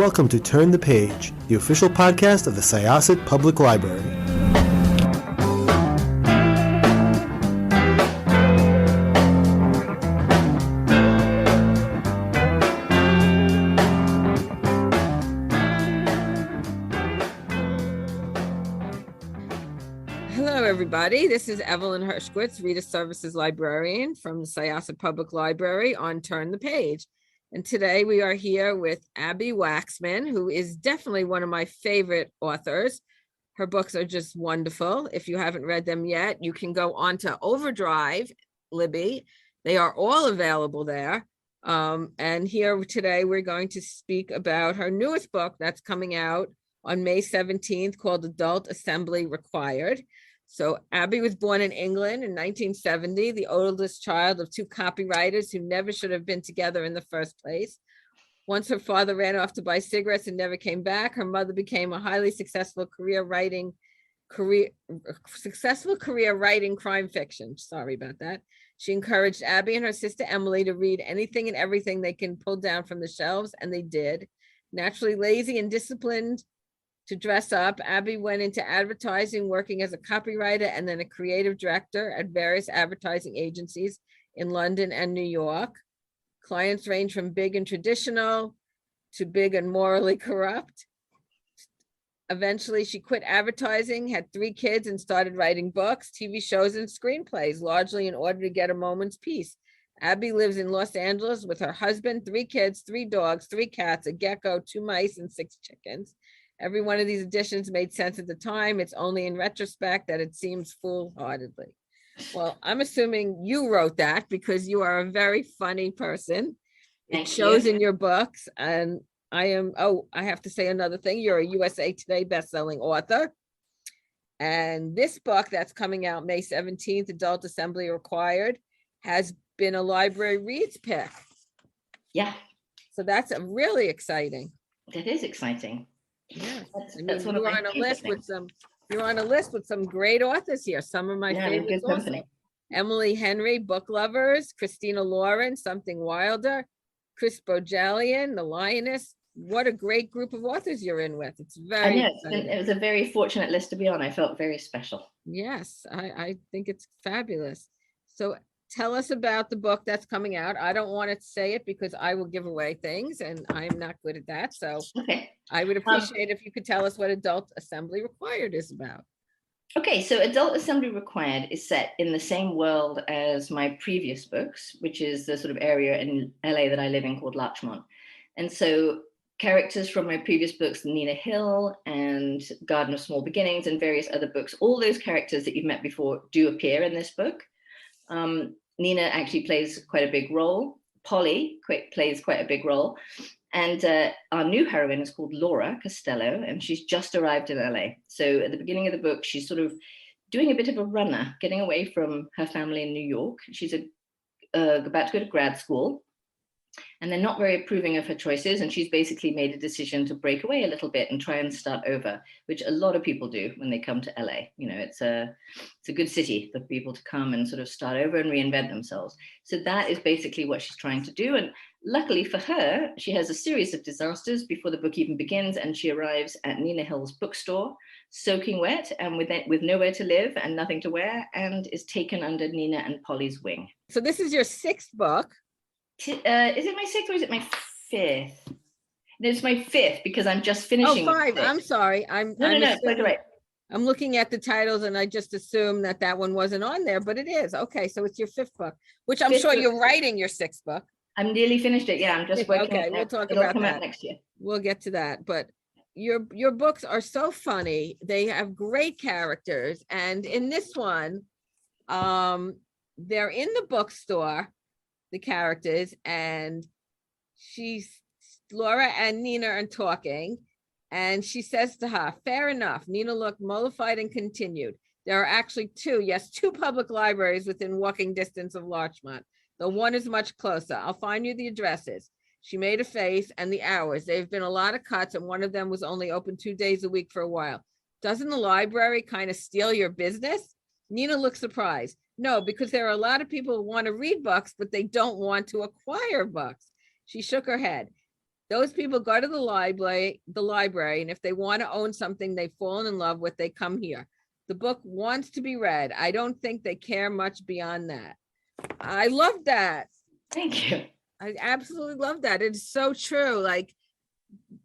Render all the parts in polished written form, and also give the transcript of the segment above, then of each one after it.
welcome to Turn the Page, the official podcast of the Syosset Public Library. Hello, everybody. This is Evelyn Hershkowitz, Reader Services Librarian from the Syosset Public Library on Turn the Page. And today we are here with Abbi Waxman, who is definitely one of my favorite authors. Her books are just wonderful. If you haven't read them yet, you can go on to Overdrive, Libby. They are all available there. And here today, we're going to speak about her newest book that's coming out on May 17th called Adult Assembly Required. So Abbi was born in England in 1970, the oldest child of two copywriters who never should have been together in the first place. Once her father ran off to buy cigarettes and never came back, her mother became a highly successful career writing crime fiction. Sorry about that. She encouraged Abbi and her sister Emily to read anything and everything they can pull down from the shelves, and they did. Naturally lazy and disciplined to dress up, Abbi went into advertising, working as a copywriter and then a creative director at various advertising agencies in London and New York. Clients range from big and traditional to big and morally corrupt. Eventually, she quit advertising, had 3 kids, and started writing books, TV shows, and screenplays, largely in order to get a moment's peace. Abbi lives in Los Angeles with her husband, 3 kids, 3 dogs, 3 cats, a gecko, 2 mice, and 6 chickens. Every one of these additions made sense at the time. It's only in retrospect that it seems foolhardily. Well, I'm assuming you wrote that because you are a very funny person. It shows in your books. And I have to say another thing. You're a USA Today bestselling author. And this book that's coming out May 17th, Adult Assembly Required, has been a library reads pick. Yeah. So that's really exciting. That is exciting. Yeah, that's one of my favorite things. You're on a list with some great authors here. Some of my favorites also. Emily Henry, Book Lovers, Christina Lauren, Something Wilder, Chris Bojalian, The Lioness. What a great group of authors you're in with. It's very exciting. It was a very fortunate list to be on. I felt very special. Yes, I think it's fabulous. So tell us about the book that's coming out. I don't want to say it because I will give away things and I'm not good at that. So okay. I would appreciate if you could tell us what Adult Assembly Required is about. Okay, so Adult Assembly Required is set in the same world as my previous books, which is the sort of area in LA that I live in called Larchmont. And so characters from my previous books, Nina Hill and Garden of Small Beginnings and various other books, all those characters that you've met before do appear in this book. Nina actually plays quite a big role. Polly plays quite a big role. And our new heroine is called Laura Costello, and she's just arrived in LA. So at the beginning of the book, she's sort of doing a bit of a runner, getting away from her family in New York. She's about to go to grad school, and they're not very approving of her choices. And she's basically made a decision to break away a little bit and try and start over, which a lot of people do when they come to LA. You know, it's a good city for people to come and sort of start over and reinvent themselves. So that is basically what she's trying to do. And luckily for her, she has a series of disasters before the book even begins, and she arrives at Nina Hill's bookstore, soaking wet and with nowhere to live and nothing to wear, and is taken under Nina and Polly's wing. So this is your 6th book. Is it my 6th or is it my 5th? No, it's my 5th because I'm just finishing. Oh, 5. I'm sorry. No, quite right. I'm looking at the titles and I just assumed that one wasn't on there, but it is. Okay, so it's your 5th book, which I'm sure you're writing your 6th book. I'm nearly finished it. Yeah, I'm just working. Okay, we'll talk about that next year. We'll get to that. But your books are so funny. They have great characters, and in this one, they're in the bookstore, the characters, and Laura and Nina are talking, and she says to her, "Fair enough." Nina looked mollified and continued, "There are actually 2 public libraries within walking distance of Larchmont. The one is much closer. I'll find you the addresses." She made a face and the hours. There have been a lot of cuts, and one of them was only open 2 days a week for a while. "Doesn't the library kind of steal your business?" Nina looked surprised. "No, because there are a lot of people who want to read books, but they don't want to acquire books." She shook her head. Those people go to the library, and if they want to own something they've fallen in love with, they come here. The book wants to be read. I don't think they care much beyond that. I love that. Thank you. I absolutely love that. It's so true. Like,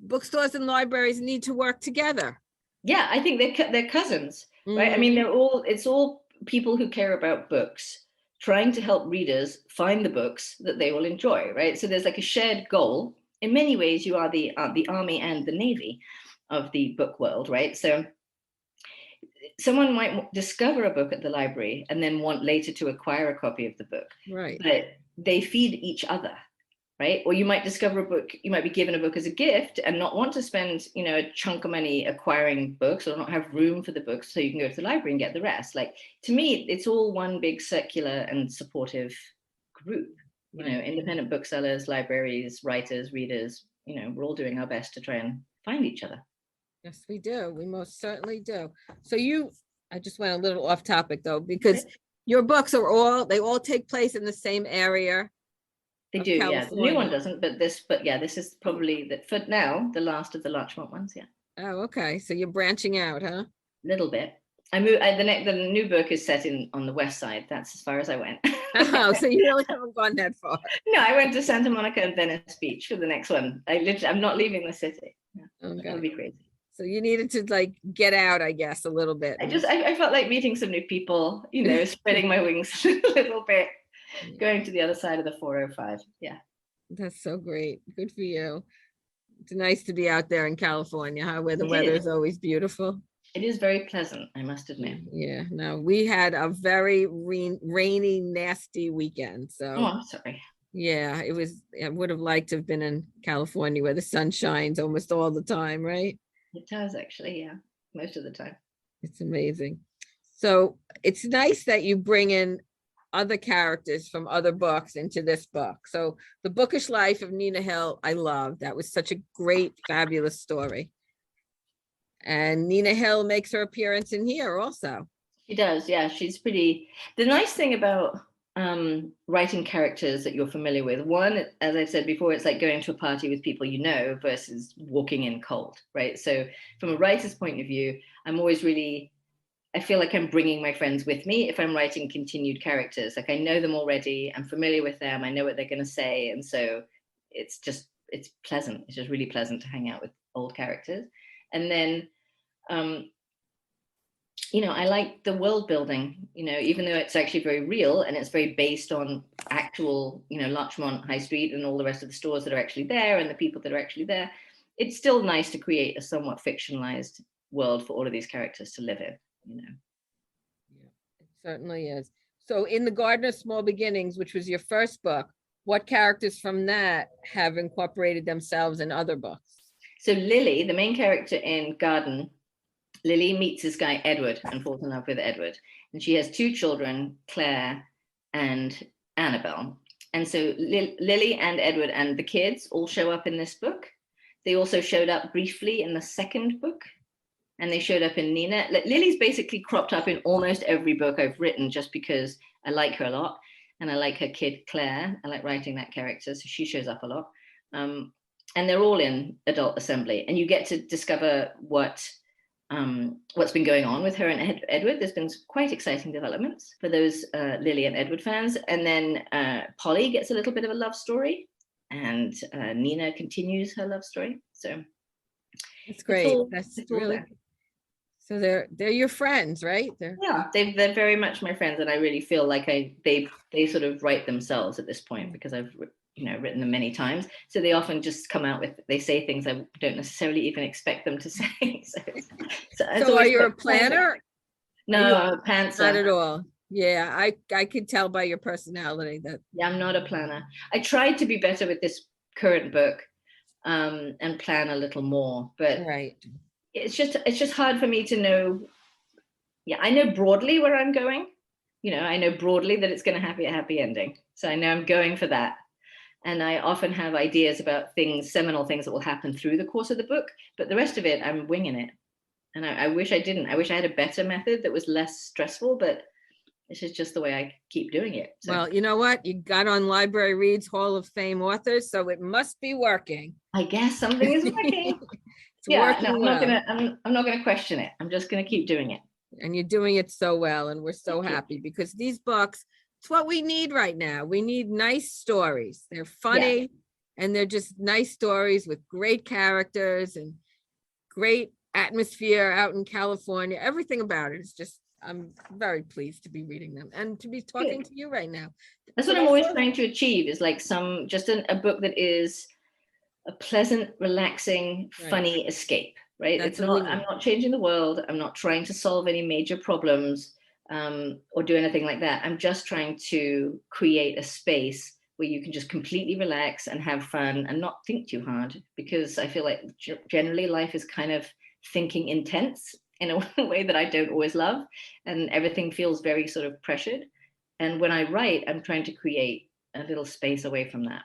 bookstores and libraries need to work together. Yeah, I think they're cousins, right? I Mhm. mean, it's all people who care about books trying to help readers find the books that they will enjoy, right? So there's like a shared goal. In many ways, you are the army and the navy of the book world, right? So someone might discover a book at the library and then want later to acquire a copy of the book, Right. but they feed each other, right? Or you might discover a book, you might be given a book as a gift and not want to spend, a chunk of money acquiring books, or not have room for the books, so you can go to the library and get the rest. Like, to me, it's all one big circular and supportive group. Right. Independent booksellers, libraries, writers, readers, we're all doing our best to try and find each other. Yes, we do. We most certainly do. So I just went a little off topic though, because your books they all take place in the same area. They of do, yeah. The new one California. doesn't, but this is probably for now the last of the Larchmont ones. Yeah, Oh, okay. So you're branching out, huh? a little bit. I moved. The new book is set on the west side. That's as far as I went. Oh, so you really haven't gone that far. No, I went to Santa Monica and Venice Beach for the next one. I'm not leaving the city. Yeah, Okay. that would be crazy. So you needed to like get out, I guess, a little bit. I felt like meeting some new people, spreading my wings a little bit, going to the other side of the 405. Yeah. That's so great. Good for you. It's nice to be out there in California, huh? Where the It weather is. is always beautiful. It is very pleasant, I must admit. Yeah, no, we had a very rainy, nasty weekend. Oh, So I'm sorry. yeah, I would have liked to have been in California where the sun shines almost all the time, right? It does actually, yeah, most of the time. It's amazing. So it's nice that you bring in other characters from other books into this book. So The Bookish Life of Nina Hill, I love. That was such a great, fabulous story. And Nina Hill makes her appearance in here also. She does, yeah. She's pretty. The nice thing about writing characters that you're familiar with, one, as I said before, it's like going to a party with people you know versus walking in cold, right? So from a writer's point of view, I feel like I'm bringing my friends with me if I'm writing continued characters. Like, I know them already, I'm familiar with them, I know what they're going to say. And so it's pleasant. It's just really pleasant to hang out with old characters. And then, I like the world building, even though it's actually very real and it's very based on actual, Larchmont High Street and all the rest of the stores that are actually there and the people that are actually there. It's still nice to create a somewhat fictionalized world for all of these characters to live in, Yeah, it certainly is. So in The Garden of Small Beginnings, which was your first book, what characters from that have incorporated themselves in other books? So Lily, the main character in Garden, Lily meets this guy, Edward, and falls in love with Edward. And she has two children, Claire and Annabelle. And so Lily and Edward and the kids all show up in this book. They also showed up briefly in the second book. And they showed up in Nina. Lily's basically cropped up in almost every book I've written just because I like her a lot. And I like her kid, Claire. I like writing that character. So she shows up a lot. And they're all in Adult Assembly. And you get to discover what's been going on with her and Edward. There's been quite exciting developments for those Lily and Edward fans. And then Polly gets a little bit of a love story. And Nina continues her love story. So that's great. That's really there. So they're your friends, right? Yeah, they're very much my friends, and I really feel like they sort of write themselves at this point because I've written them many times. So they often just come out they say things I don't necessarily even expect them to say. So are you a planner? No, I'm a pantser. Not at all. Yeah, I could tell by your personality that. Yeah, I'm not a planner. I tried to be better with this current book, and plan a little more, but right. It's just hard for me to know. Yeah, I know broadly where I'm going. I know broadly that it's going to have a happy ending. So I know I'm going for that. And I often have ideas about seminal things that will happen through the course of the book, but the rest of it, I'm winging it. And I wish I didn't. I wish I had a better method that was less stressful, but This is just the way I keep doing it. So Well, you know what? You got on Library Reads Hall of Fame authors, so it must be working. I guess something is working. It's Yeah, working no, I'm well. not gonna, I'm not gonna question it. I'm just gonna keep doing it. And you're doing it so well, and we're so Thank you. happy because these books, it's what we need right now. We need nice stories. They're funny and they're just nice stories with great characters and great atmosphere out in California. Everything about it is just, I'm very pleased to be reading them and to be talking to you right now. That's what So I'm always I- trying to achieve, is like just a book that is a pleasant, relaxing, Right. funny escape, right? That's It's what we not, I'm need. not changing the world. I'm not trying to solve any major problems or do anything like that. I'm just trying to create a space where you can just completely relax and have fun and not think too hard, because I feel like generally life is kind of thinking intense in a way that I don't always love, and everything feels very sort of pressured. And when I write, I'm trying to create a little space away from that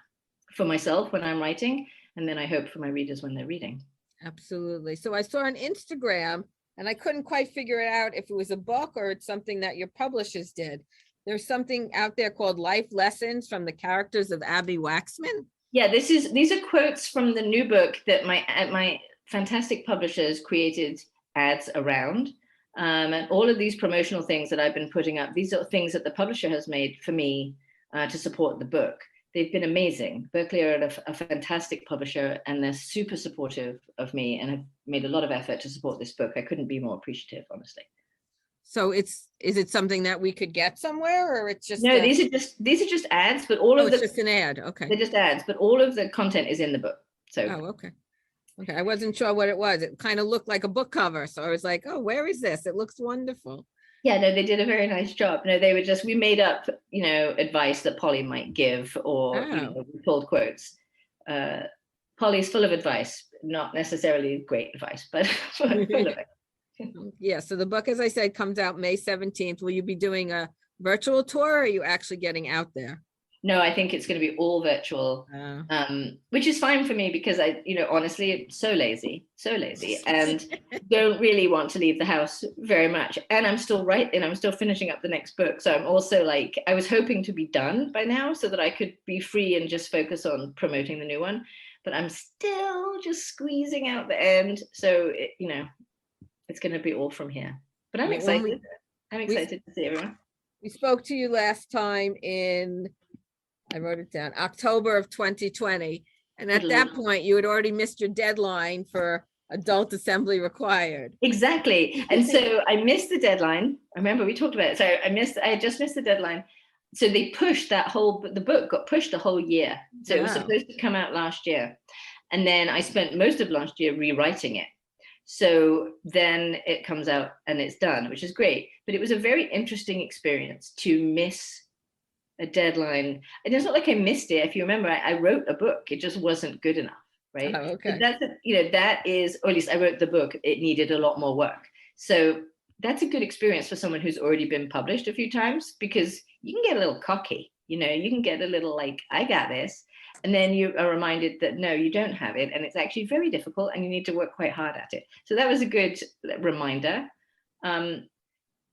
for myself when I'm writing, and then I hope for my readers when they're reading. Absolutely. So I saw on Instagram and I couldn't quite figure it out if it was a book or it's something that your publishers did. There's something out there called Life Lessons from the Characters of Abbi Waxman. Yeah, these are quotes from the new book that my fantastic publishers created ads around. And all of these promotional things that I've been putting up, these are things that the publisher has made for me to support the book. They've been amazing. Berkeley are a fantastic publisher, and they're super supportive of me and have made a lot of effort to support this book. I couldn't be more appreciative, honestly. So is it something that we could get somewhere, or it's just No, these are just ads, but all of it's the just an ad? Okay. they're just ads, but all of the content is in the book. So Oh, okay. Okay. I wasn't sure what it was. It kind of looked like a book cover. So I was like, oh, where is this? It looks wonderful. yeah, no, they did a very nice job. No, they were just, we made up, advice that Polly might give, or we pulled quotes. Polly's full of advice, not necessarily great advice, but full of it. Yeah. So the book, as I said, comes out May 17th. Will you be doing a virtual tour, or are you actually getting out there? No, I think it's going to be all virtual, which is fine for me because honestly, so lazy, and don't really want to leave the house very much. And I'm still writing, I'm still finishing up the next book. So I'm also like, I was hoping to be done by now so that I could be free and just focus on promoting the new one. But I'm still just squeezing out the end. So, it's going to be all from here. But I'm excited. I'm excited to see everyone. We spoke to you last time I wrote it down, October of 2020. And at that point, you had already missed your deadline for adult assembly required. Exactly. And so I missed the deadline. I remember we talked about it. So I had just missed the deadline. So they pushed the book got pushed a whole year. So it was supposed to come out last year. And then I spent most of last year rewriting it. So then it comes out and it's done, which is great. But it was a very interesting experience to miss a deadline. And it's not like I missed it. If you remember, I wrote a book. It just wasn't good enough, right? Oh, okay. That is, or at least I wrote the book. It needed a lot more work. So that's a good experience for someone who's already been published a few times, because you can get a little cocky. You can get a little like, I got this. And then you are reminded that, no, you don't have it. And it's actually very difficult and you need to work quite hard at it. So that was a good reminder. And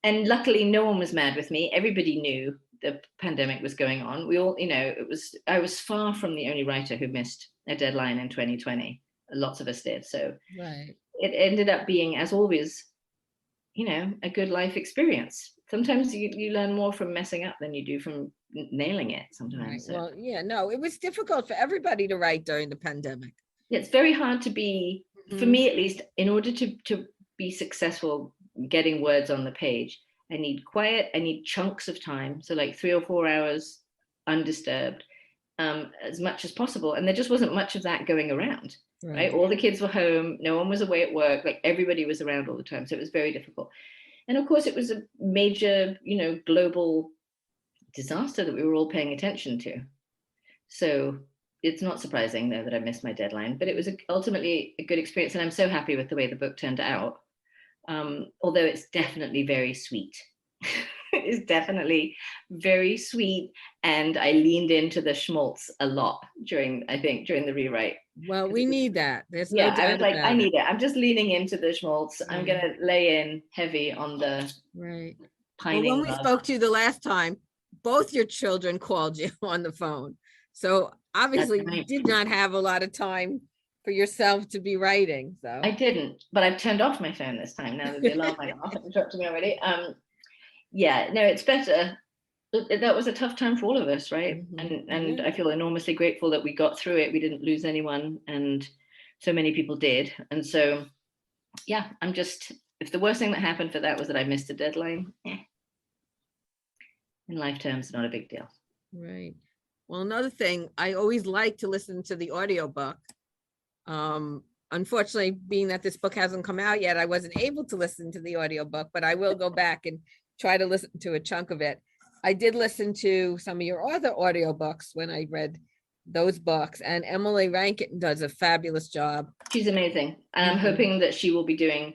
luckily, no one was mad with me. Everybody knew the pandemic was going on. We all, I was far from the only writer who missed a deadline in 2020. Lots of us did. So right. It ended up being, as always, a good life experience. Sometimes you learn more from messing up than you do from nailing it sometimes. Right. So. Well, yeah, no, it was difficult for everybody to write during the pandemic. It's very hard to be, for me at least, in order to be successful getting words on the page, I need quiet, I need chunks of time. So like 3 or 4 hours undisturbed, as much as possible. And there just wasn't much of that going around, right? All the kids were home, no one was away at work, like everybody was around all the time. So it was very difficult. And of course it was a major, global disaster that we were all paying attention to. So it's not surprising though that I missed my deadline, but it was ultimately a good experience. And I'm so happy with the way the book turned out. Although it's definitely very sweet. It's definitely very sweet. And I leaned into the schmaltz a lot during the rewrite. Well, we need that. There's no doubt I was like, about I need it. I'm just leaning into the schmaltz. Right. I'm going to lay in heavy on the right. pining. Well, when we love. spoke to you the last time, both your children called you on the phone. So obviously you right. did not have a lot of time for yourself to be writing. So I didn't, but I've turned off my phone this time now that the alarm went off and interrupted me already. Yeah, no, it's better. That was a tough time for all of us, right? And Yeah. I feel enormously grateful that we got through it. We didn't lose anyone, and so many people did. And so, yeah, I'm just, if the worst thing that happened for that was that I missed a deadline, in life terms, not a big deal. Right. Well, another thing, I always like to listen to the audiobook. Unfortunately, being that this book hasn't come out yet, I wasn't able to listen to the audiobook, but I will go back and try to listen to a chunk of it. I did listen to some of your other audiobooks when I read those books, and Emily Rankin does a fabulous job. She's amazing. And I'm hoping that she will be doing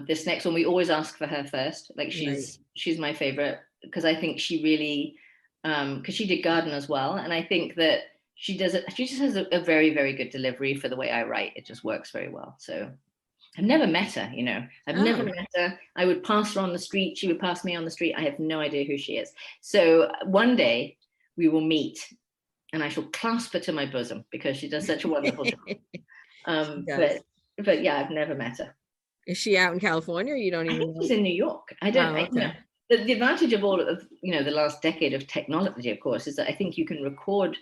this next one. We always ask for her first. Like she's my favorite, because I think she really, because she did Garden as well. And I think that she does it. She just has a very, very good delivery for the way I write. It just works very well. So I've never met her, you know. I've never met her. I would pass her on the street. She would pass me on the street. I have no idea who she is. So one day we will meet and I shall clasp her to my bosom because she does such a wonderful job. But yeah, I've never met her. Is she out in California? Or you don't even know? She's in New York. I don't know. The advantage of all of, you know, the last decade of technology, of course, is that I think you can record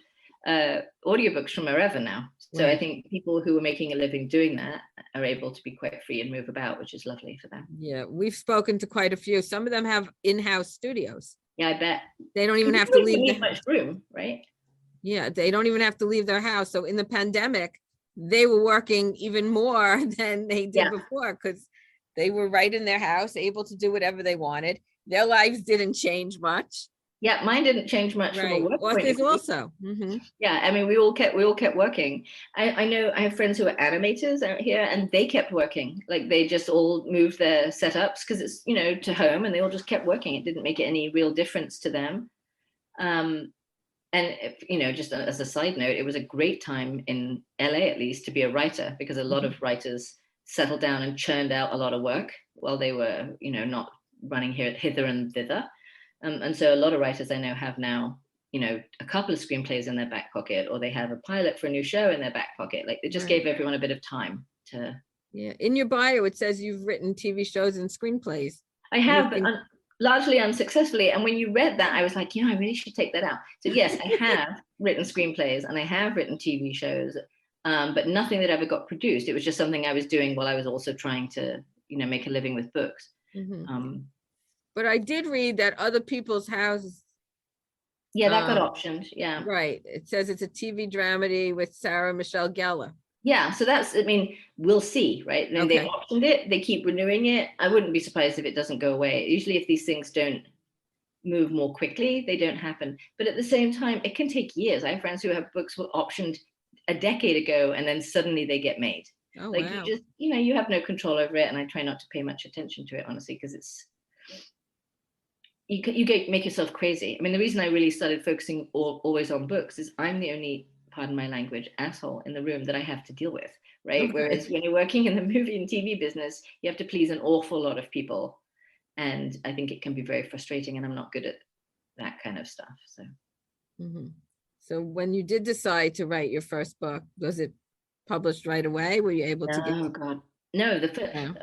audiobooks from wherever now. So I think people who are making a living doing that are able to be quite free and move about, which is lovely for them. Yeah, we've spoken to quite a few. Some of them have in-house studios. Yeah, I bet. They don't even have to leave much room, right? Yeah, they don't even have to leave their house. So in the pandemic, they were working even more than they did before, because they were right in their house, able to do whatever they wanted. Their lives didn't change much. Yeah, mine didn't change much from a work point of view. Also. Yeah, I mean, we all kept working. I know I have friends who are animators out here, and they kept working. Like they just all moved their setups because it's, you know, to home, and they all just kept working. It didn't make any real difference to them. And, you know, just as a side note, it was a great time in LA, at least, to be a writer, because a lot of writers settled down and churned out a lot of work while they were, you know, not running hither and thither. And so a lot of writers I know have now, you know, a couple of screenplays in their back pocket, or they have a pilot for a new show in their back pocket. Like it just gave everyone a bit of time to. Yeah. In your bio, it says you've written TV shows and screenplays. I have, but largely unsuccessfully. And when you read that, I was like, I really should take that out. So yes, I have written screenplays and I have written TV shows, but nothing that ever got produced. It was just something I was doing while I was also trying to, you know, make a living with books. But I did read that Other People's Houses. Yeah, that got optioned. Yeah. Right. It says it's a TV dramedy with Sarah Michelle Gellar. Yeah, so that's, I mean, we'll see, right? And they optioned it, they keep renewing it. I wouldn't be surprised if it doesn't go away. Usually if these things don't move more quickly, they don't happen. But at the same time, it can take years. I have friends who have books were optioned a decade ago and then suddenly they get made. You just, you know, you have no control over it. And I try not to pay much attention to it, honestly, because it's, make yourself crazy. I mean, the reason I really started focusing always on books is I'm the only, pardon my language, asshole in the room that I have to deal with, right? Whereas when you're working in the movie and TV business, you have to please an awful lot of people. And I think it can be very frustrating, and I'm not good at that kind of stuff. So. So when you did decide to write your first book, was it published right away? Were you able to get? Oh God. No,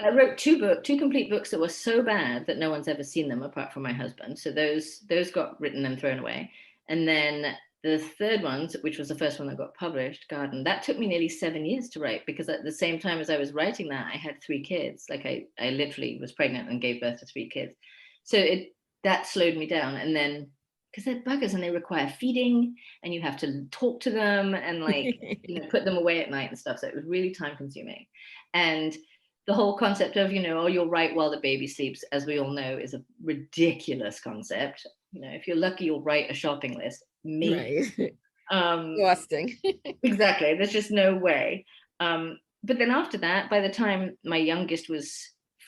I wrote two complete books that were so bad that no one's ever seen them apart from my husband. So those got written and thrown away. And then the third one, which was the first one that got published, Garden, that took me nearly 7 years to write, because at the same time as I was writing that, I had 3 kids. Like I literally was pregnant and gave birth to 3 kids. So that slowed me down. And then, because they're buggers and they require feeding and you have to talk to them and like, you know, put them away at night and stuff. So it was really time consuming. And the whole concept of, you know, you'll write while the baby sleeps, as we all know, is a ridiculous concept. You know, if you're lucky, you'll write a shopping list. Exhausting. Exactly. There's just no way. But then after that, by the time my youngest was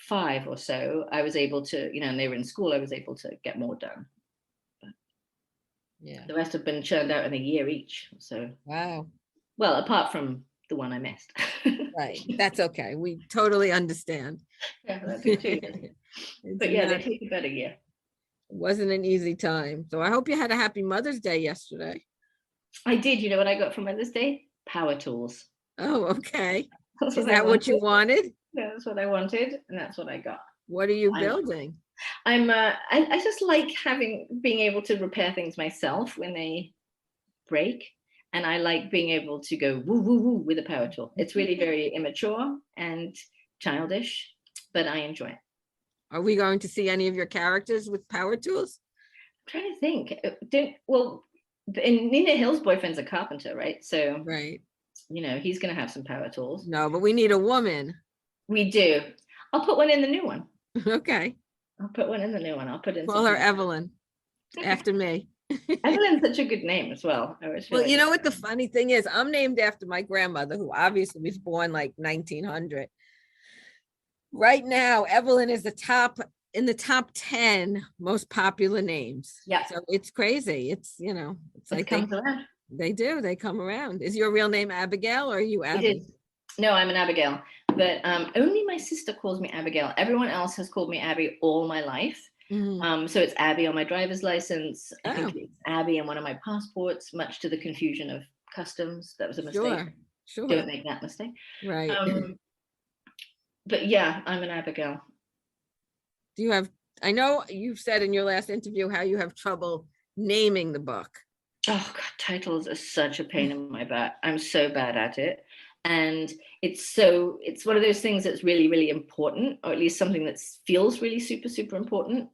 5 or so, I was able to, you know, and they were in school, I was able to get more done. But the rest have been churned out in a year each. So wow. Well, apart from the one I missed. Right. That's okay. We totally understand. Yeah, that took 2 years. But yeah, they take about a year. Wasn't an easy time. So I hope you had a happy Mother's Day yesterday. I did. You know what I got for Mother's Day? Power tools. Oh, okay. That's Is what I that what you wanted. wanted? That's what I wanted, and that's what I got. What are you I'm- building? I just like being able to repair things myself when they break, and I like being able to go woo woo woo with a power tool. It's really very immature and childish, but I enjoy it. Are we going to see any of your characters with power tools? I'm trying to think. And Nina Hill's boyfriend's a carpenter, right? So Right. he's going to have some power tools. No, but we need a woman. We do. I'll put one in the new one. Okay. I'll put one in the new one. I'll put in. Call her something. Evelyn after me. Evelyn's such a good name as well. I always feel Well, like you know what the funny thing is? I'm named after my grandmother, who obviously was born like 1900. Right now, Evelyn is in the top 10 most popular names. Yeah. So it's crazy. It's it's it like comes around. they come around. Is your real name Abigail or are you It Abby? is. No, I'm an Abigail, but only my sister calls me Abigail. Everyone else has called me Abby all my life. Mhm. So it's Abby on my driver's license. I Oh. think it's Abby on one of my passports, much to the confusion of customs. That was a mistake. Sure. Don't make that mistake. Right. But yeah, I'm an Abigail. I know you've said in your last interview how you have trouble naming the book. Oh God, titles are such a pain in my butt. I'm so bad at it. And it's one of those things that's really, really important, or at least something that feels really super, super important.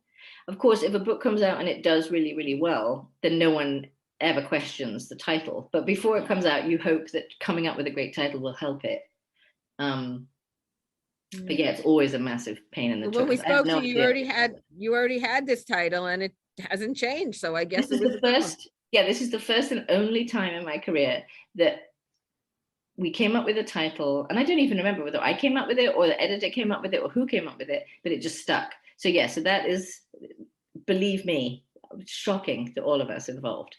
Of course, if a book comes out and it does really, really well, then no one ever questions the title. But before it comes out, you hope that coming up with a great title will help it. But yeah, it's always a massive pain in the When we tuchus. I have spoke no to you, idea. you already had this title and it hasn't changed. So I guess This is the first, this is the first and only time in my career that we came up with a title, and I don't even remember whether I came up with it or the editor came up with it or who came up with it, but it just stuck. So yeah, so that is, believe me, shocking to all of us involved.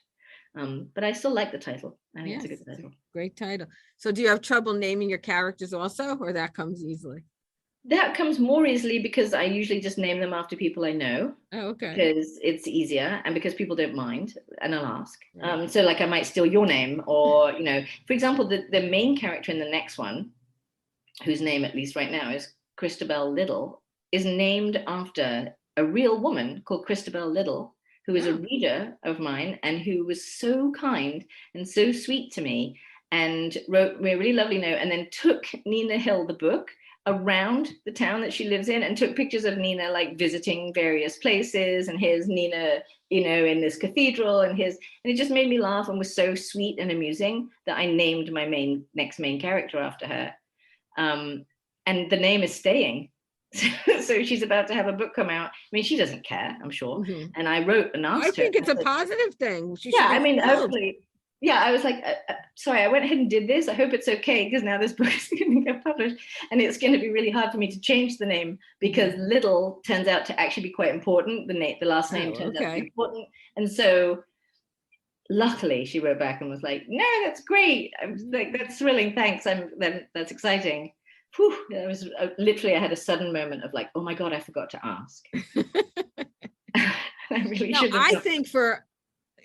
But I still like the title. I think it's a good title. Great title. So do you have trouble naming your characters also, or that comes easily? That comes more easily because I usually just name them after people I know. Oh, okay. Because it's easier and because people don't mind and I'll ask. Right. So like I might steal your name, or, for example, the main character in the next one, whose name at least right now is Christabel Little, is named after a real woman called Christabel Little, who is a reader of mine and who was so kind and so sweet to me and wrote me a really lovely note and then took Nina Hill, the book, around the town that she lives in and took pictures of Nina like visiting various places, and here's Nina, in this cathedral, and it just made me laugh and was so sweet and amusing that I named my next main character after her. And the name is staying. So she's about to have a book come out. I mean, she doesn't care, I'm sure. Mhm. And I wrote and asked her. I think it's a positive thing. Hopefully. Yeah, I was like, sorry, I went ahead and did this. I hope it's okay because now this book is going to get published and it's going to be really hard for me to change the name because Little turns out to actually be quite important. The last name turns out to be important. And so luckily she wrote back and was like, no, that's great. I was like, that's thrilling. Thanks. That's exciting. Whew, that was literally, I had a sudden moment of like, oh my God, I forgot to ask. I really should have. I think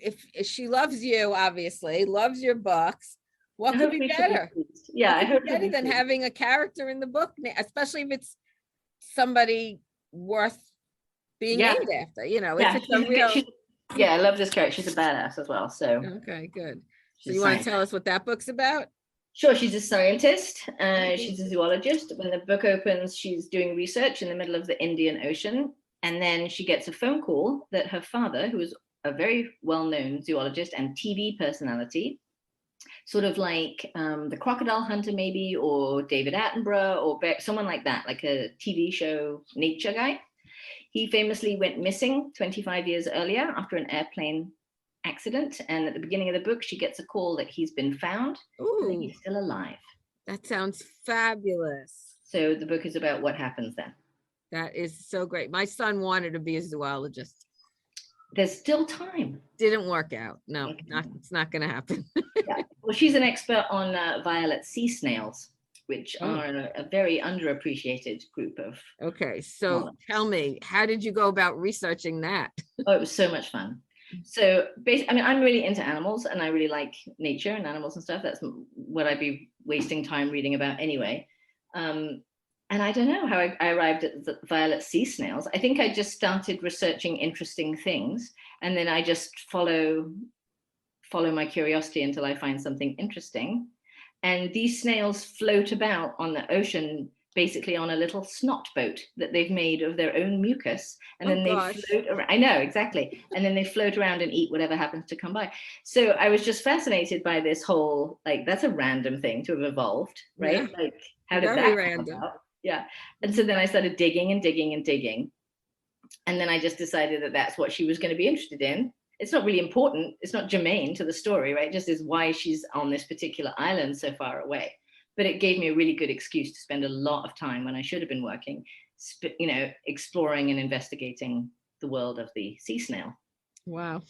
if she loves you, obviously, loves your books, what could be better? Yeah, I hope better than having a character in the book, especially if it's somebody worth being named after. If it's a real. I love this character. She's a badass as well. So okay, good. So you want to tell us what that book's about? Sure. She's a scientist. She's a zoologist. When the book opens, she's doing research in the middle of the Indian Ocean, and then she gets a phone call that her father, who is a very well-known zoologist and TV personality, sort of like the Crocodile Hunter maybe, or David Attenborough, or someone like that, like a TV show nature guy. He famously went missing 25 years earlier after an airplane accident. And at the beginning of the book, she gets a call that he's been found. Ooh, and he's still alive. That sounds fabulous. So the book is about what happens then. That is so great. My son wanted to be a zoologist. There's still time. Didn't work out. No, it's not going to happen. Yeah. Well, she's an expert on violet sea snails. which Oh. are a very underappreciated group of. Okay, so Mollusks. tell me, how did you go about researching that? Oh, it was so much fun. So basically, I mean, I'm really into animals and I really like nature and animals and stuff. That's what I'd be wasting time reading about anyway. And I don't know how I arrived at the violet sea snails. I think I just started researching interesting things, and then I just follow my curiosity until I find something interesting. And these snails float about on the ocean, basically on a little snot boat that they've made of their own mucus. And then they float around. I know, exactly. And then they float around and eat whatever happens to come by. So I was just fascinated by this whole, like, that's a random thing to have evolved, right? Yeah. Like, how did Very that random. come about? Yeah. And so then I started digging and digging and digging. And then I just decided that that's what she was going to be interested in. It's not really important. It's not germane to the story, right? It just is why she's on this particular island so far away. But it gave me a really good excuse to spend a lot of time when I should have been working, exploring and investigating the world of the sea snail. Wow.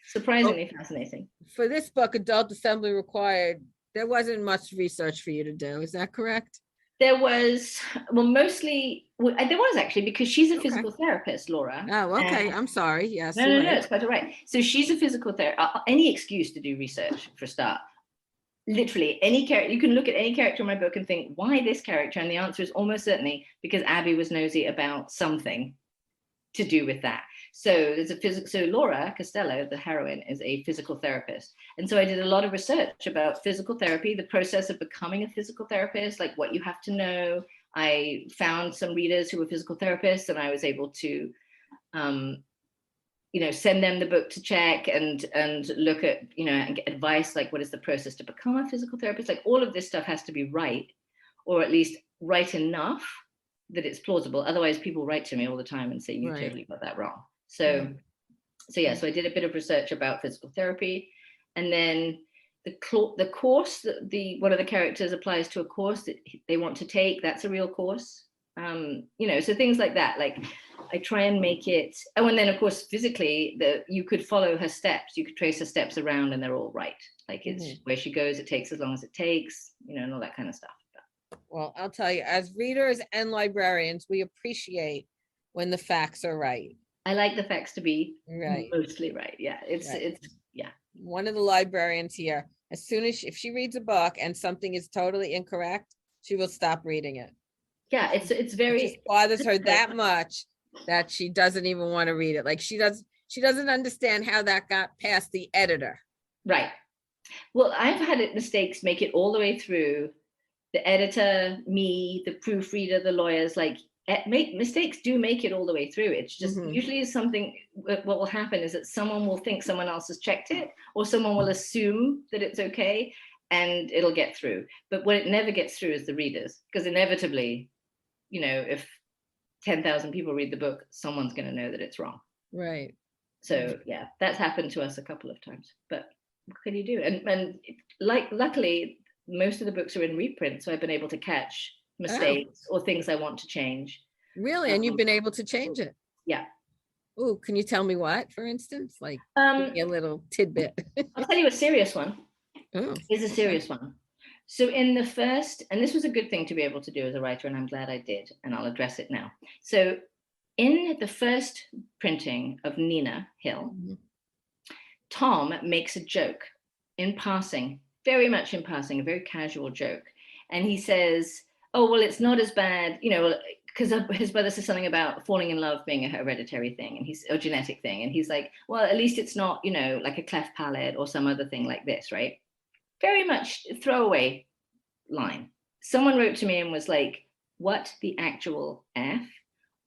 Surprisingly fascinating. For this book, Adult Assembly Required, there wasn't much research for you to do. Is that correct? There was, well, mostly, there was actually, because she's a physical therapist, Laura. Oh, okay. I'm sorry. Yes. No, it's quite all right. So she's a physical therapist. Any excuse to do research for a start. Literally any character, you can look at any character in my book and think, why this character? And the answer is almost certainly because Abbi was nosy about something to do with that. So there's so Laura Costello, the heroine, is a physical therapist. And so I did a lot of research about physical therapy, the process of becoming a physical therapist, like what you have to know. I found some readers who were physical therapists, and I was able to send them the book to check and look at, and get advice, like what is the process to become a physical therapist? Like all of this stuff has to be right, or at least right enough that it's plausible. Otherwise, people write to me all the time and say, you totally got that wrong. So I did a bit of research about physical therapy. And then the course that one of the characters applies to a course that they want to take, that's a real course. So things like that, like I try and make it, and then of course physically you could follow her steps, you could trace her steps around and they're all right. Like it's where she goes, it takes as long as it takes, and all that kind of stuff. Well, I'll tell you, as readers and librarians, we appreciate when the facts are right. I like the facts to be mostly right. Yeah, it's One of the librarians here, as soon as if she reads a book and something is totally incorrect, she will stop reading it. Yeah, it's very, it just bothers her that much that she doesn't even want to read it. Like she doesn't understand how that got past the editor. Right. Well, I've had mistakes make it all the way through. The editor, me, the proofreader, the lawyers, like mistakes do make it all the way through. It's just usually is something, what will happen is that someone will think someone else has checked it, or someone will assume that it's okay and it'll get through. But what it never gets through is the readers, because inevitably, if 10,000 people read the book, someone's going to know that it's wrong. Right. So yeah, that's happened to us a couple of times, but what can you do? And luckily, most of the books are in reprint, so I've been able to catch mistakes or things I want to change. Really? And you've been able to change it? Yeah. Oh, can you tell me what, for instance? Like give me a little tidbit. I'll tell you a serious one. Oh. Here's a serious one. So in the first, and this was a good thing to be able to do as a writer, and I'm glad I did, and I'll address it now. So in the first printing of Nina Hill, Tom makes a joke in passing, very much in passing, a very casual joke. And he says, oh, well, it's not as bad, because his brother says something about falling in love being a hereditary thing, and a genetic thing. And he's like, well, at least it's not, like a cleft palate or some other thing like this, right? Very much throwaway line. Someone wrote to me and was like, what the actual F?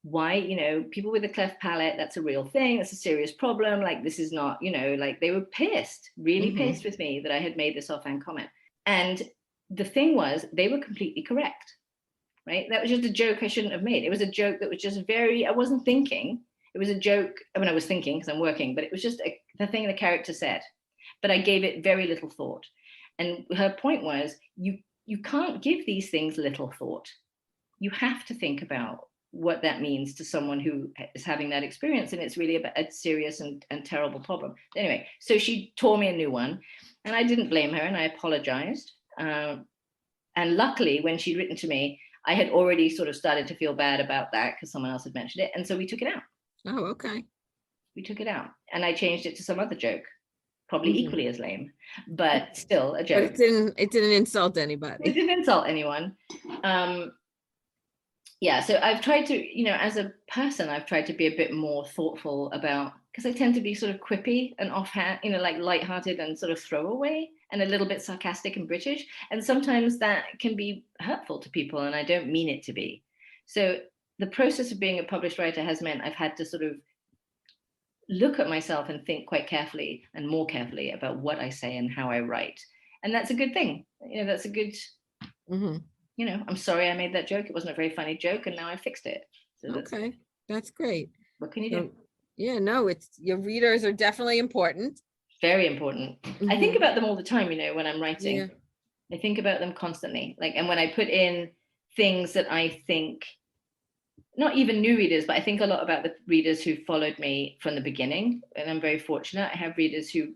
Why, people with a cleft palate, that's a real thing. That's a serious problem. Like, this is not, like they were pissed, really pissed with me that I had made this offhand comment. And the thing was, they were completely correct, right? That was just a joke I shouldn't have made. It was a joke that was just I wasn't thinking. It was a joke. I mean, I was thinking because I'm working, but it was just the thing the character said. But I gave it very little thought. And her point was, you can't give these things little thought. You have to think about what that means to someone who is having that experience. And it's really a serious and terrible problem. Anyway, so she tore me a new one, and I didn't blame her, and I apologized. And luckily, when she'd written to me, I had already sort of started to feel bad about that because someone else had mentioned it. And so we took it out. Oh, okay. We took it out. And I changed it to some other joke, probably Mhm. equally as lame, but still a But joke. it didn't insult It anybody. didn't insult anyone. Yeah, so I've tried to, you know, as a person, I've tried to be a bit more thoughtful about, because I tend to be sort of quippy and offhand, you know, like lighthearted and sort of throwaway and a little bit sarcastic and British. And sometimes that can be hurtful to people, and I don't mean it to be. So the process of being a published writer has meant I've had to sort of look at myself and think quite carefully and more carefully about what I say and how I write. And that's a good thing. You know, that's a good, Mhm. you know, I'm sorry I made that joke. It wasn't a very funny joke, and now I fixed it. So that's, Okay, that's great. what can you So, do? yeah, no, it's, your readers are definitely important. Very important. I think Mhm. about them all the time, you know, when I'm writing. Yeah, I think about them constantly. Like, and when I put in things that I think, not even new readers, but I think a lot about the readers who followed me from the beginning. And I'm very fortunate. I have readers who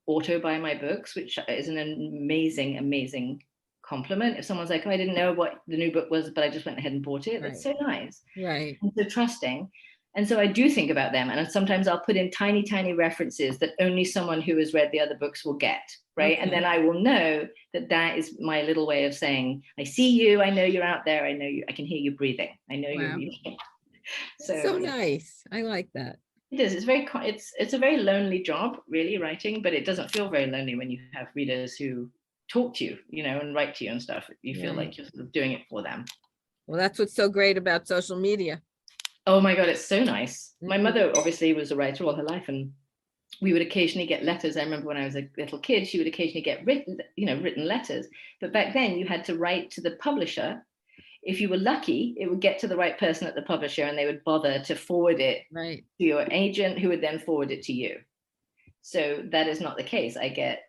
auto buy my books, which is an amazing, amazing compliment. If someone's like, oh, I didn't know what the new book was, but I just went ahead and bought it. That's so nice. right. And so trusting. And so I do think about them. And sometimes I'll put in tiny, tiny references that only someone who has read the other books will get. Right. And then Okay. I will know that that is my little way of saying, I see you. I know you're out there. I know you. I can hear you breathing. I know you're Wow. reading. So nice. I like that. It is. It's a very lonely job, really, writing, but it doesn't feel very lonely when you have readers who talk to you, you know, and write to you and stuff. You feel Right. like you're sort of doing it for them. Well, that's what's so great about social media. Oh my God, it's so nice. My Mhm. mother obviously was a writer all her life, and we would occasionally get letters. I remember when I was a little kid, she would occasionally get written letters. But back then you had to write to the publisher. If you were lucky, it would get to the right person at the publisher, and they would bother to forward it Right. to your agent, who would then forward it to you. So that is not the case. I get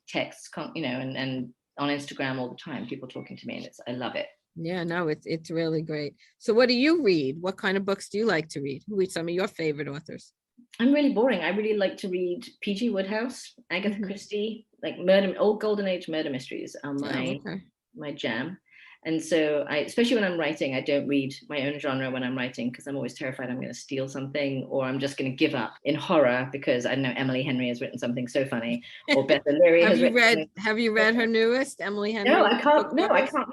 texts, you know, and on Instagram all the time, people talking to me, and I love it. Yeah, no, it's really great. So what do you read? What kind of books do you like to read? Who are some of your favorite authors? I'm really boring. I really like to read P.G. Wodehouse, Agatha Mhm. Christie, like old golden age murder mysteries are Oh, okay. my jam. And so especially when I'm writing, I don't read my own genre when I'm writing, because I'm always terrified I'm going to steal something, or I'm just going to give up in horror because I know Emily Henry has written something so funny, or Beth O'Leary has written something. Have you read her newest, Emily Henry? No, I can't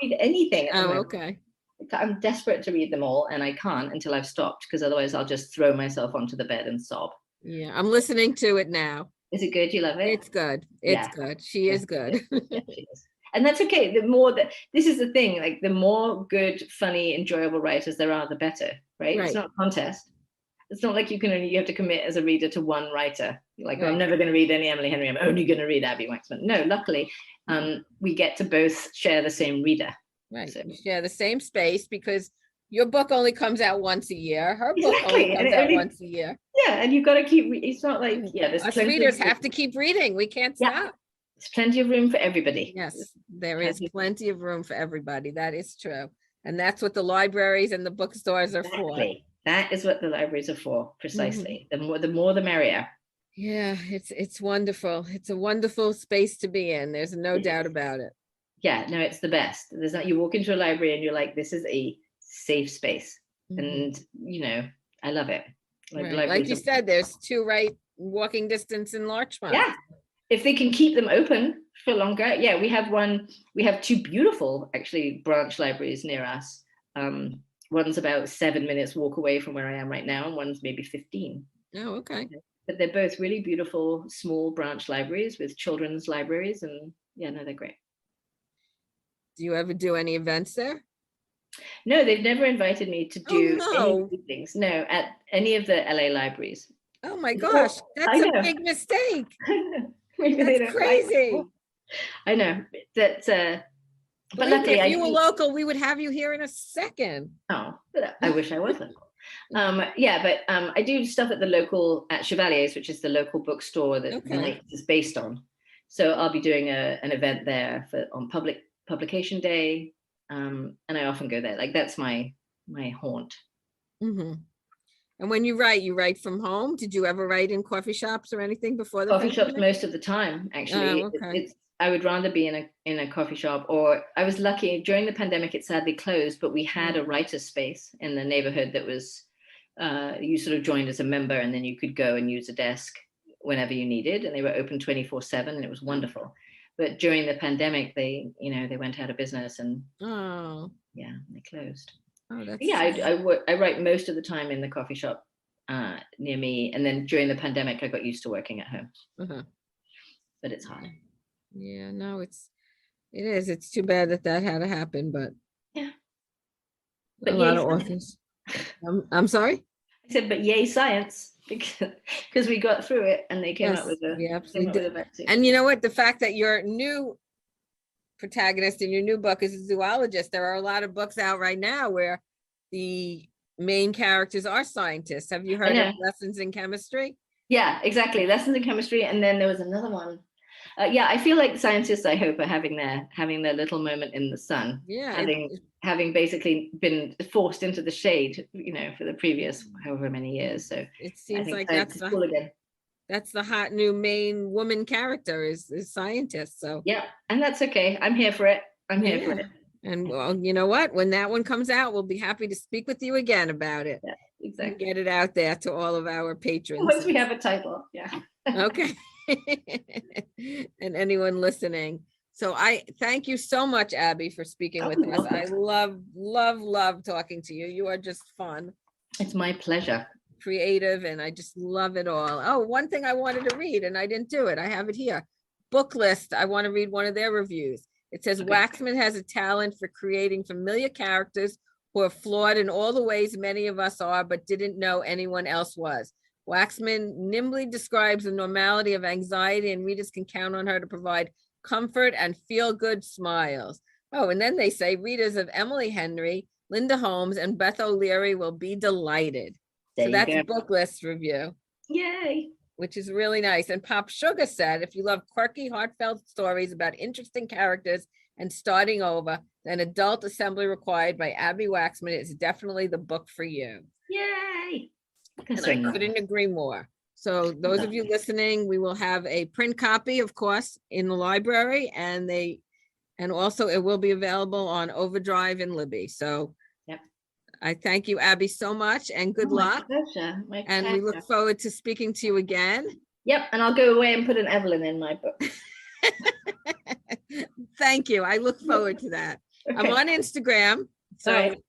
read anything at the Oh, moment. okay. I'm desperate to read them all, and I can't until I've stopped, because otherwise I'll just throw myself onto the bed and sob. Yeah, I'm listening to it now. Is it good? You love it? It's good. It's Yeah. good. She is good. Yeah, she is. And that's okay. The more that, this is the thing, like the more good, funny, enjoyable writers there are, the better, right? It's Right. not a contest. It's not like you have to commit as a reader to one writer. You're like, oh, I'm Right. never going to read any Emily Henry. I'm only going to read Abbi Waxman. No, luckily, we get to both share the same reader. Right. So, You share the same space because your book only comes out once a year. Her book exactly. only comes out once a year. Yeah, and you've got to keep. It's not like, yeah, there's Us plenty readers of, have to keep reading. We can't stop. there's plenty of room for everybody. Yes, there is plenty of room for everybody. That is true. And that's what the libraries and the bookstores are for. Exactly. That is what the libraries are for, precisely. The more the merrier. Yeah, it's wonderful. It's a wonderful space to be in. There's no doubt about it. Yeah, no, it's the best. There's not, you walk into a library and you're like, this is a safe space. And you know, I love it. Like you said, there's two right walking distance in Larchmont. Yeah. If they can keep them open for longer. Yeah, we have two beautiful actually branch libraries near us. One's about 7 minutes walk away from where I am right now, and one's maybe 15. Oh, okay. But they're both really beautiful small branch libraries with children's libraries, and yeah, no, they're great. Do you ever do any events there? No, they've never invited me to do any things. No, at any of the LA libraries. Oh my gosh, that's a big mistake. That's crazy. I know that. But luckily, if you were local, we would have you here in a second. Oh, but I wish I was local. Yeah, but I do stuff at Chevalier's, which is the local bookstore that the night is based on. So I'll be doing an event there on publication day, and I often go there. Like that's my haunt. And when you write from home? Did you ever write in coffee shops or anything before the Coffee shops pandemic? most of the time, actually. Oh, okay. It's I would rather be in a coffee shop, or I was lucky during the pandemic. It sadly closed, but we had a writer's space in the neighborhood that was you sort of joined as a member, and then you could go and use a desk whenever you needed, and they were open 24/7, and it was wonderful. But during the pandemic, they went out of business, and Oh, they closed. oh, that's Yeah, I write most of the time in the coffee shop near me, and then during the pandemic, I got used to working at home. uh-huh. But it's hard. Yeah, no, it is. It's too bad that had to happen, but Yeah. a But lot yay, of authors. I'm sorry? I said, but yay, science, because we got through it, and they came Yes, up with we a absolutely did. vaccine. And you know what? The fact that your new protagonist in your new book is a zoologist, there are a lot of books out right now where the main characters are scientists. Have you heard of Lessons in Chemistry? Yeah, exactly. Lessons in Chemistry, and then there was another one. I feel like scientists, I hope, are having their little moment in the sun. Yeah, having basically been forced into the shade, for the previous however many years. So it seems like that's the hot new main woman character is scientist. So yeah, and that's okay. I'm here for it. Here for it. And well, you know what? When that one comes out, we'll be happy to speak with you again about it. Yeah, exactly. And get it out there to all of our patrons. Once we have a title, yeah. Okay. And anyone listening. So I thank you so much, Abbi, for speaking with us. I love talking to you. You are just fun. It's my pleasure. Creative, and I just love it all. Oh, one thing I wanted to read and I didn't do it. I have it here. Book List. I want to read one of their reviews. It says, okay. Waxman has a talent for creating familiar characters who are flawed in all the ways many of us are, but didn't know anyone else was. Waxman nimbly describes the normality of anxiety, and readers can count on her to provide comfort and feel-good smiles. Oh, and then they say readers of Emily Henry, Linda Holmes, and Beth O'Leary will be delighted. So that's a Book List review. Yay. Which is really nice. And Pop Sugar said, if you love quirky, heartfelt stories about interesting characters and starting over, then Adult Assembly Required by Abbi Waxman is definitely the book for you. Yay. And I couldn't agree more. So those of you listening, we will have a print copy, of course, in the library, and also it will be available on Overdrive and Libby. So yep. I thank you, Abbi, so much, and good luck. My pleasure. And we look forward to speaking to you again. Yep, and I'll go away and put an Evelyn in my book. Thank you. I look forward to that. Okay. I'm on Instagram, so right.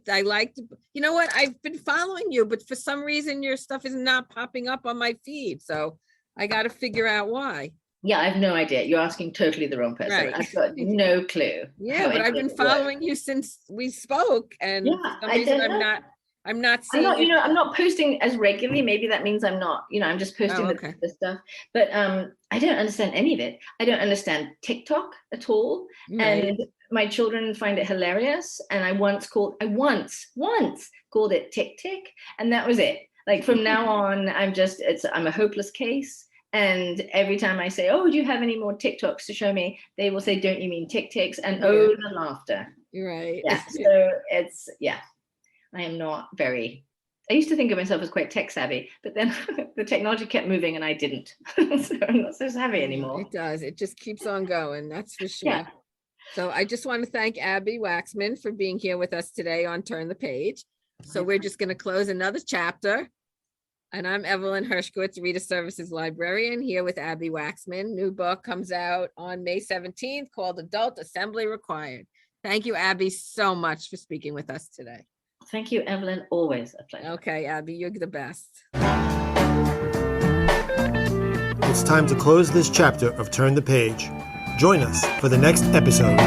I like to, you know what? I've been following you, but for some reason your stuff is not popping up on my feed. So I got to figure out why. Yeah, I have no idea. You're asking totally the wrong person. Right. I've got no clue. Yeah, but I've been following you since we spoke, and for some reason I'm not seeing. I'm not posting as regularly. Maybe that means I'm not. I'm just posting the stuff. But I don't understand any of it. I don't understand TikTok at all, and my children find it hilarious. And I once called it Tick Tick, and that was it. Like from now on, I'm a hopeless case. And every time I say, "Oh, do you have any more TikToks to show me?" they will say, "Don't you mean Tick Ticks?" And the laughter. You're right. Yeah. So it's I am not very. I used to think of myself as quite tech savvy, but then the technology kept moving and I didn't. So I'm not so savvy anymore. It does. It just keeps on going. That's for sure. Yeah. So I just want to thank Abbi Waxman for being here with us today on Turn the Page. So we're just going to close another chapter. And I'm Evelyn Hershkowitz, Reader Services Librarian, here with Abbi Waxman. New book comes out on May 17th called Adult Assembly Required. Thank you, Abbi, so much for speaking with us today. Thank you, Evelyn. Always a pleasure. Okay, Abbi, you're the best. It's time to close this chapter of Turn the Page. Join us for the next episode.